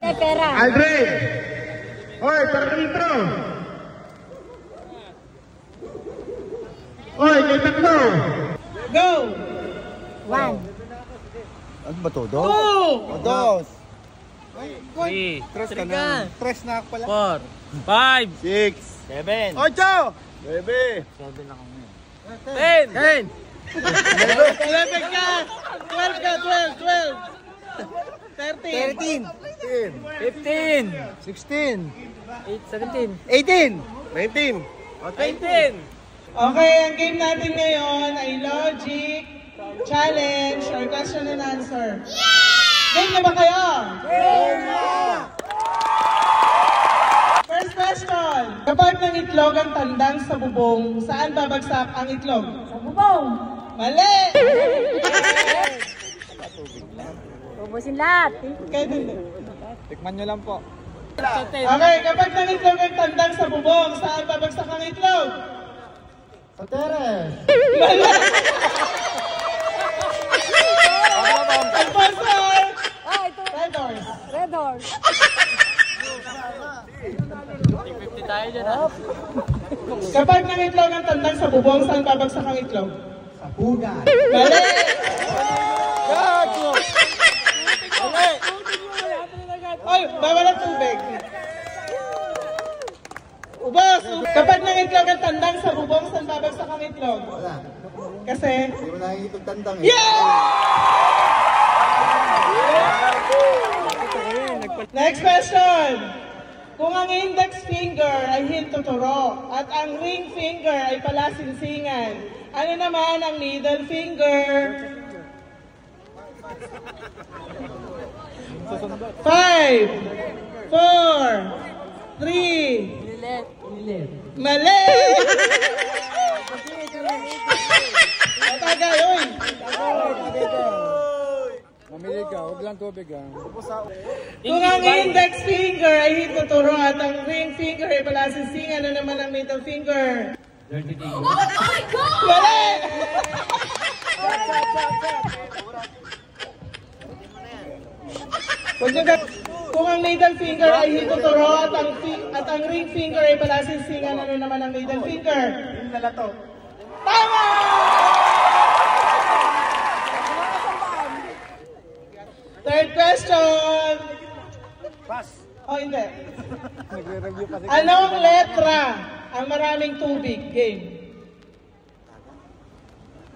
Pera. Aldrin! Oy, para intro! Oy, kay tatlo! Go! 1. Ano ba to? Do? 2! Dos! 3, Tres ka na. Tres na ako pala. 4, 5, 6, 7, Ocho! 9, 10, 11 ka! 12 ka! 12! 12! 13! 15, 16, 17, 18, 19. Okay, ang game natin ngayon ay logic, challenge, or question and answer. Game na ba kayo? First question. Kapag ng itlog ang tandang sa bubong, saan babagsak ang itlog? Sa bubong. Mali! Ubusin lahat. Kayo din. Tikman nyo lang po. Okay, kapag ng itlog ang tandang sa bubong, saan babagsak ang itlog? Sa teres. Mali! Sponsor! Ah, ito. Red doors. Red horse. 50 tayo dyan ah. Kapag ng itlog ang tandang sa bubong, saan babagsak ang itlog? Sa pugan. Mali! Gago! Ay, bawal ang tubig. Ubos! Kapag ng itlog ang tandang sa bubong, saan babagsak ang itlog? Wala. Kasi? Hindi mo nakikita tandang eh. Next question. Kung ang index finger ay hintuturo at ang ring finger ay palasinsingan, ano naman ang middle finger? 5, 4, 3, mali! Matagay, oy! Mamili ka, huwag lang tubig ah. Kung ang index finger ay hituturo at ang ring finger ay palasinsingan, ano naman ang middle finger? Mali! Kung ang middle finger ay hituturo at ang ring finger ay palasinsingan, ano naman ang middle finger? Tama! Third question. Pass. Oh, hindi. Nagre-review kasi. Anong letra ang maraming tubig? Game.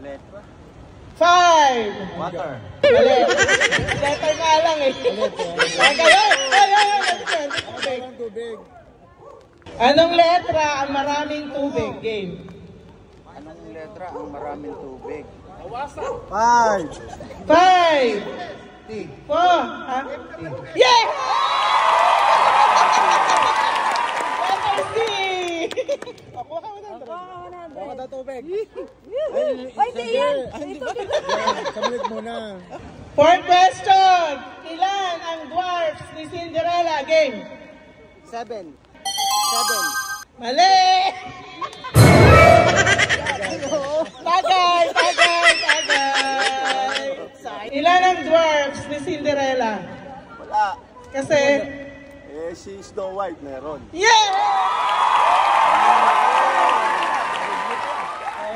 Letra. 5. Water. Mali. Letter nga lang eh. Okay. Tubig. Anong letra ang maraming tubig? Game. Anong letra ang maraming tubig? 5. 5. 4. Ha? Yeah! Letter C! Ako ka mo Baka daw tubig. Ay, di yan. Kamlit muna. Fourth question. Ilan ang dwarfs ni Cinderella? Game. 7. Mali! Tagay! Ilan ang dwarfs ni Cinderella? Wala. Kasi... Eh, si Snow White meron. Yeah!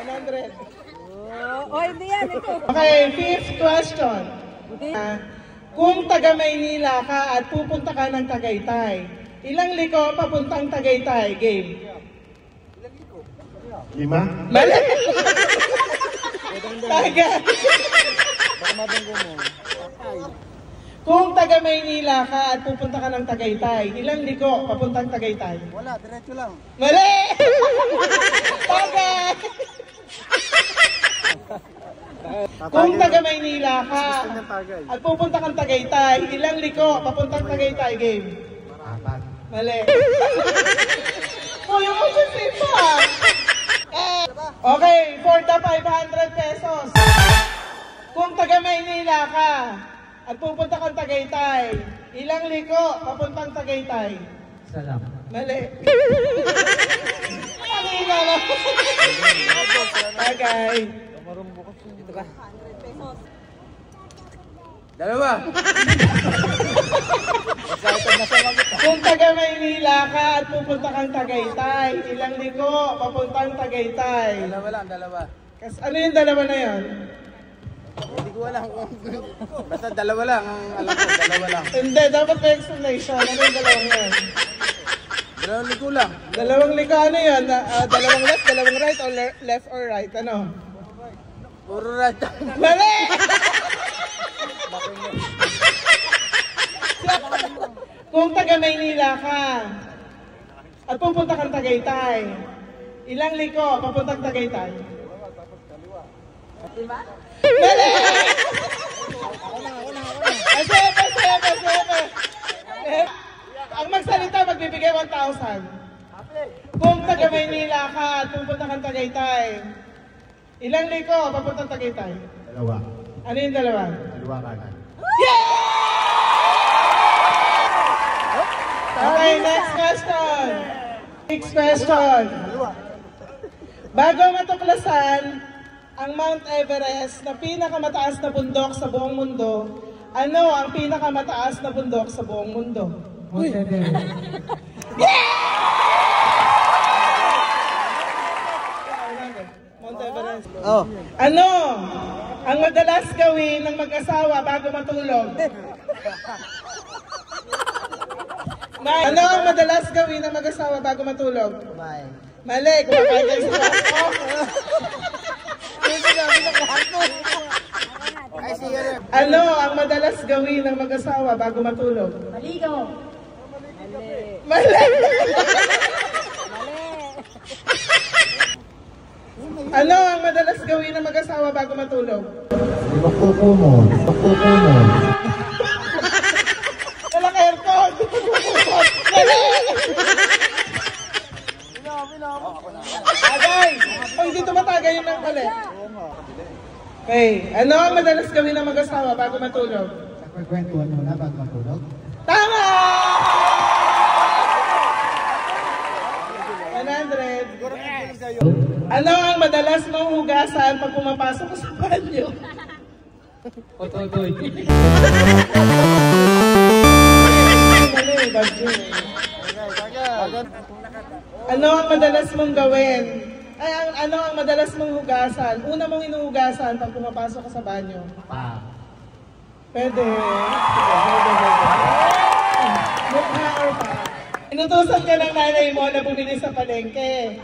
100. Oh, hindi yan. Ito. Okay, fifth question. Kung taga Maynila ka at pupunta ka ng Tagaytay, ilang liko papuntang Tagaytay? Game. 5? Mali! Tagay! Baka mabanggo mo. Kung taga Maynila ka at pupunta ka ng Tagaytay, ilang liko papuntang Tagaytay? Wala, diretso lang. Mali! Tagay! Kung taga Maynila ka at pupunta kang Tagaytay, ilang liko papuntang Tagaytay? Game. Mali. Yung kasi pa. Okay, for the 500 pesos. Kung taga Maynila ka at pupunta kang Tagaytay, ilang liko papuntang Tagaytay? Salam. Mali. Kanina na. Tagay. Dalawa. Kung taga Maynila ka at pupunta kang Tagaytay, ilang liko papuntang Tagaytay? Dalawa. Kasi ano yung dalawa na yon? Hindi ko alam kung... Basta dalawa lang. Ang alam ko, dalawa lang. Hindi, dapat may explanation. Ano yung dalawang yan? Dalawang liko lang. Dalawang liko, ano yun? Dalawang left, dalawang right, or left or right? Ano? Puro right. Mali! Kung taga Maynila ka at pupunta kang Tagaytay, ilang liko papuntang Tagaytay? Mali! Sepe. Ang magsalita, magbibigay 1,000. Kung taga Maynila ka at pupunta kang Tagaytay, ilang liko papuntang Tagaytay? Dalawa. Ano yung dalawa? Dalawa kanan. Okay, next question. Next question. Bago matuklasan ang Mount Everest na pinakamataas na bundok sa buong mundo, ano ang pinakamataas na bundok sa buong mundo? Mount Everest. Oh. Ano ang madalas gawin ng mag-asawa bago matulog? Ano ang madalas gawin ng mag-asawa bago matulog? Bye. Mali, kumakain kayo sa kwarto. Ano ang madalas gawin ng mag-asawa bago matulog? Maligo. Mali! Ano ang madalas gawin ng mag-asawa bago matulog? Magkukumon. Walang aircon! Agay! Pag hindi tumatagay yun ng mali. Okay, ano ang madalas gawin ng mag-asawa bago matulog? Nagkikwentuhan muna bago matulog. Tama! 100. Ano ang madalas mong hugasan pag pumapasok ka sa banyo? Otoy. Ano ang madalas mong gawin? Ano ang madalas mong hugasan? Una mong inuhugasan pag pumapasok ka sa banyo? Pwede. Mukha or pa? Inutusan ka ng nanay mo na bumili sa palengke.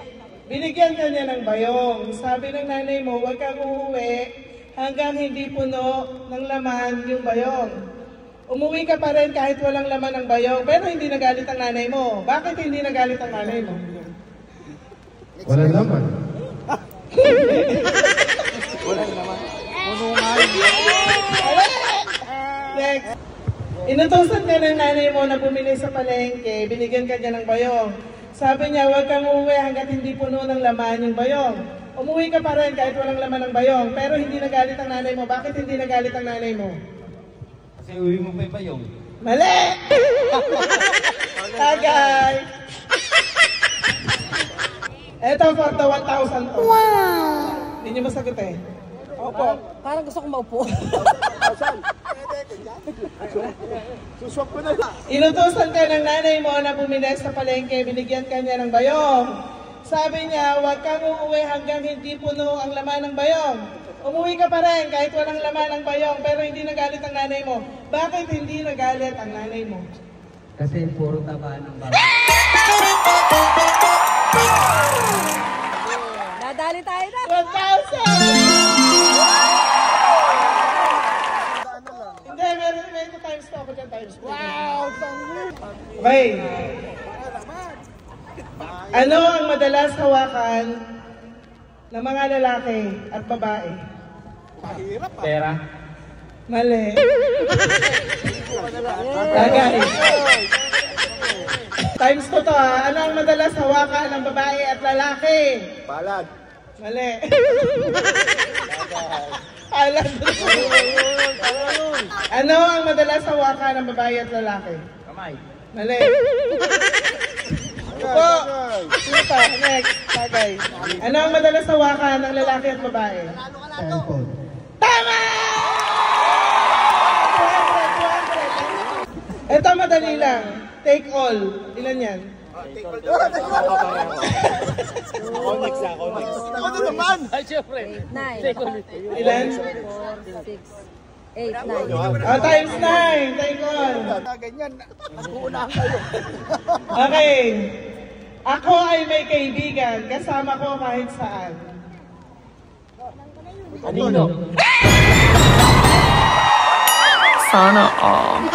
Binigyan ka niya ng bayong. Sabi ng nanay mo, huwag kang uuwi hanggang hindi puno ng laman yung bayong. Umuwi ka pa rin kahit walang laman ng bayong, pero hindi nagalit ang nanay mo. Bakit hindi nagalit ang nanay mo? Walang laman. Next. Inutusan ka ng nanay mo na bumili sa palengke, binigyan ka niya ng bayong. Sabi niya, huwag kang uuwi hanggat hindi puno ng laman yung bayong. Umuwi ka pa rin kahit walang laman ng bayong, pero hindi nagalit ang nanay mo. Bakit hindi nagalit ang nanay mo? Kasi uwi mo pa yung bayong. Mali! Tagay! Eto for the 1,000 to. Wow! Hindi niyo masagot eh. Opo. Parang gusto kong maupo. Inutusan ka ng nanay mo na bumili sa palengke, binigyan ka niya ng bayong. Sabi niya, huwag kang uuwi hanggang hindi puno ang laman ng bayong. Umuwi ka pa rin kahit walang laman ang bayong, pero hindi nagalit ang nanay mo. Bakit hindi nagalit ang nanay mo? Kasi puro taba ng bago. Nadali tayo na. 1,000! Hindi, may times to ako dyan, times 2. Wow! Okay. Ano ang madalas hawakan ng mga lalaki at babae? Pera. Mali. Tagay. Times ko to ha. Ano ang madalas hawakan ng babae at lalaki? Palad. Mali. Palad. Ano ang madalas hawakan ng babae at lalaki? Kamay. Mali. Opo. Sino pa? Next. Tagay. Ano ang madalas hawakan ng lalaki at babae? Cellphone. Tama! 200. Ito madali lang. Take all. Ilan yan? Nine. Ilan? 4, 6, 8, 9. Times 9. Take all. Okay. Ako ay may kaibigan. Kasama ko kahit saan. Kanino? Sana all.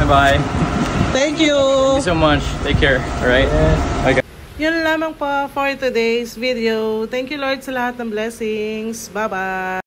Bye. Thank you. Thank you so much. Take care. Alright? Okay. Yun lamang po for today's video. Thank you Lord sa lahat ng blessings. Bye-bye.